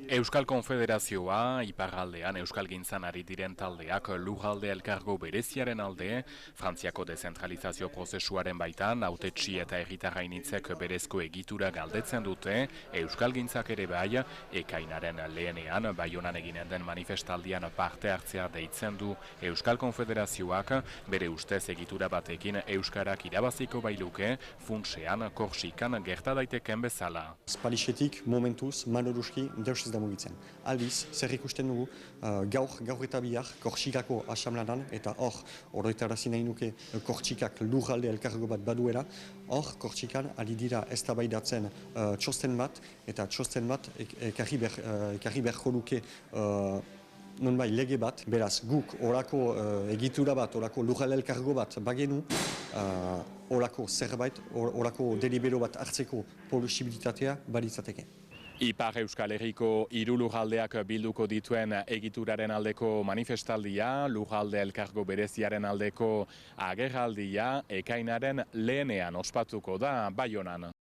Euskal Konfederazioa, iparraldean euskalgintzan ari diren taldeak lurralde elkargo bereziaren alde, Frantziako dezentralizazio prozesuaren baitan, hautetsi eta herritarrainitzek berezko egitura galdetzen dute, euskalgintzak ere bai, ekainaren lehenean, Baionan eginen den manifestaldian parte hartzea deitzen du Euskal Konfederazioak, bere ustez egitura batekin euskarak irabaziko bailuke, funtsean, Korsikan gerta daiteken bezala. Spalixetik momentuz, manoruski, deus ez da mugitzen. Aldiz, zer ikusten dugu, gaur eta bihar, Korsikako asamlanan, eta hor, horretarazi nahi nuke Korsikak lurralde elkargo bat baduela, hor, Korsikan ari dira eztabaidatzen txosten bat, eta txosten bat ekarri beharko luke nonbait lege bat, beraz guk orako egitura bat, orako lurralde elkargo bat bagenu, orako zerbait, orako delibero bat hartzeko posibilitatea balitzateke. Ipar Euskal Herriko hiru lurraldeak bilduko dituen egituraren aldeko manifestaldia, lurralde elkargo bereziaren aldeko agerraldia, ekainaren lehenean ospatuko da Baionan.